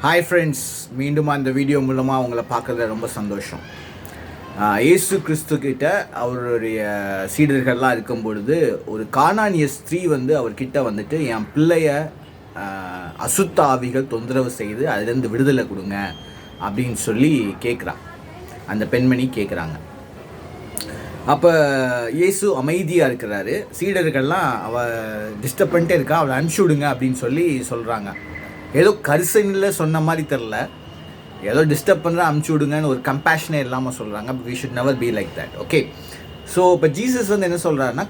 Hi friends, மீண்டும் அந்த video மூலமாக உங்களை பார்க்குறதுல ரொம்ப சந்தோஷம். இயேசு கிறிஸ்து கிட்ட அவருடைய சீடர்கள்லாம் இருக்கும் பொழுது ஒரு கானானிய ஸ்திரீ அவர்கிட்ட வந்துட்டு என் பிள்ளைய அசுத்த ஆவிகள் தொந்தரவு செய்து அதுலேருந்து விடுதலை கொடுங்க அப்படின்னு சொல்லி கேட்குறான். அந்த பெண்மணி கேட்குறாங்க. அப்போ இயேசு அமைதியாக இருக்கிறாரு. சீடர்கள்லாம் அவள் டிஸ்டர்ப் பண்ணிட்டே இருக்கா, அவளை அனுப்பிச்சி விடுங்க அப்படின்னு சொல்கிறாங்க. ஏதோ கரிசனில் சொன்ன மாதிரி தெரில, ஏதோ டிஸ்டர்ப் பண்ணுற அமுச்சு விடுங்கன்னு ஒரு கம்பேஷனே இல்லாமல் சொல்கிறாங்க. We should never be like that. Okay, so இப்போ ஜீசஸ் என்ன சொல்கிறாருன்னா,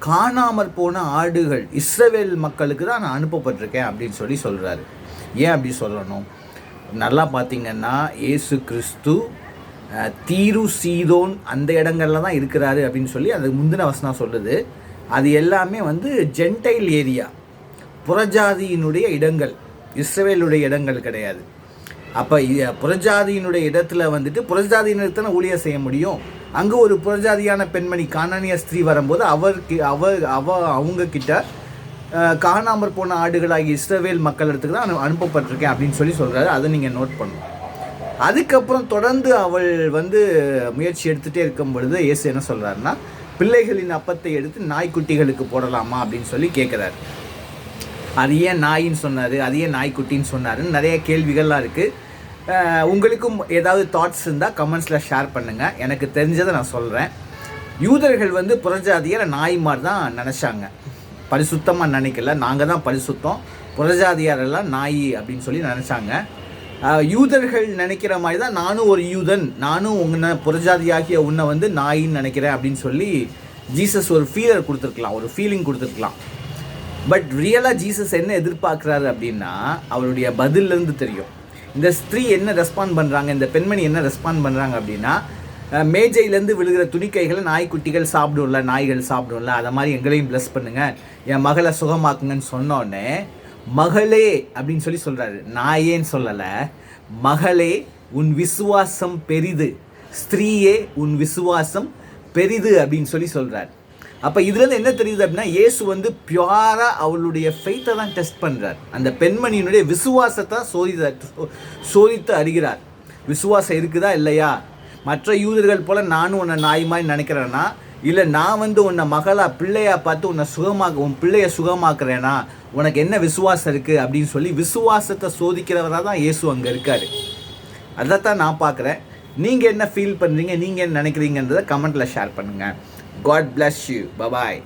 காணாமற் போன ஆடுகள் இஸ்ரவேல் மக்களுக்கு தான் நான் அனுப்பப்பட்டிருக்கேன் அப்படின்னு சொல்கிறாரு. ஏன் அப்படி சொல்லணும்? நல்லா பார்த்திங்கன்னா இயேசு கிறிஸ்து தீரு சீதோன் அந்த இடங்கள்ல தான் இருக்கிறாரு அப்படின்னு சொல்லி அதுக்கு முந்தின வசனம் சொல்லுது. அது எல்லாமே ஜென்டைல் ஏரியா, புறஜாதியினுடைய இடங்கள், இஸ்ரவேலுடைய இடங்கள் கிடையாது. அப்போ புறஜாதியினுடைய இடத்துல புறஜாதியினத்தான ஊழியம் செய்ய முடியும். அங்கே ஒரு புறஜாதியான பெண்மணி கானானிய ஸ்திரீ வரும்போது அவங்க கிட்ட காணாமற் போன ஆடுகளாகி இஸ்ரவேல் மக்கள் இடத்துக்கு தான் அனுப்பப்பட்டிருக்கேன் அப்படின்னு சொல்கிறாரு. அதை நீங்கள் நோட் பண்ணணும். அதுக்கப்புறம் தொடர்ந்து அவள் முயற்சி எடுத்துகிட்டே இருக்கும் பொழுது இயேசு என்ன சொல்கிறாருன்னா, பிள்ளைகளின் அப்பத்தை எடுத்து நாய்க்குட்டிகளுக்கு போடலாமா அப்படின்னு சொல்லி கேட்குறாரு. அது ஏன் நாயின்னு சொன்னார், அது ஏன் நாய்க்குட்டின்னு சொன்னாருன்னு நிறைய கேள்விகள்லாம் இருக்குது. உங்களுக்கும் ஏதாவது தாட்ஸ் இருந்தால் கமெண்ட்ஸில் ஷேர் பண்ணுங்கள். எனக்கு தெரிஞ்சதை நான் சொல்கிறேன். யூதர்கள் புறஜாதியார் நாய் மாதிரி தான் நினச்சாங்க, பரிசுத்தமாக நினைக்கல. நாங்கள் தான் பரிசுத்தம், புறஜாதியாரெல்லாம் நாய் அப்படின்னு சொல்லி நினச்சாங்க. யூதர்கள் நினைக்கிற மாதிரி தான் நானும் ஒரு யூதன், நானும் உன்னை புறஜாதியாகிய உன்னை நாயின்னு நினைக்கிறேன் அப்படின்னு சொல்லி ஜீசஸ் ஒரு ஃபீலர் கொடுத்துருக்கலாம், ஒரு ஃபீலிங் கொடுத்துருக்கலாம். பட் ரியலாக ஜீசஸ் என்ன எதிர்பார்க்குறாரு அப்படின்னா, அவருடைய பதிலிருந்து தெரியும். இந்த ஸ்திரீ என்ன ரெஸ்பாண்ட் பண்ணுறாங்க, இந்த பெண்மணி என்ன ரெஸ்பாண்ட் பண்ணுறாங்க அப்படின்னா, மேஜையிலேருந்து விழுகிற துணிக்கைகளை நாய்க்குட்டிகள் சாப்பிடும்ல, நாய்கள் சாப்பிடும்ல, அதை மாதிரி எங்களையும் ப்ளஸ் பண்ணுங்கள், என் மகளை சுகமாக்குங்கன்னு சொன்னோடனே மகளே அப்படின்னு சொல்கிறாரு. நாயேன்னு சொல்லலை, மகளே உன் விசுவாசம் பெரிது, ஸ்திரீயே உன் விசுவாசம் பெரிது அப்படின்னு சொல்கிறார். அப்போ இதுலேருந்து என்ன தெரியுது அப்படின்னா, இயேசு பியூராக அவளுடைய ஃபெய்த்தை தான் டெஸ்ட் பண்ணுறார். அந்த பெண்மணியினுடைய விசுவாசத்தை சோதித்து அறிகிறார். விசுவாசம் இருக்குதா இல்லையா? மற்ற யூதர்கள் போல் நானும் உன்னை நாய் மாதிரி நினைக்கிறேன்னா, இல்லை நான் உன்னை மகளா பிள்ளையா பார்த்து உன் பிள்ளைய சுகமாக்குறேன்னா உனக்கு என்ன விசுவாசம் இருக்குது அப்படின்னு விசுவாசத்தை சோதிக்கிறவராக தான் இயேசு அங்கே இருக்கார். அதைத்தான் நான் பார்க்குறேன். நீங்கள் என்ன ஃபீல் பண்ணுறீங்க, நீங்கள் என்ன நினைக்கிறீங்கன்றதை கமெண்ட்டில் ஷேர் பண்ணுங்கள். God bless you. Bye-bye.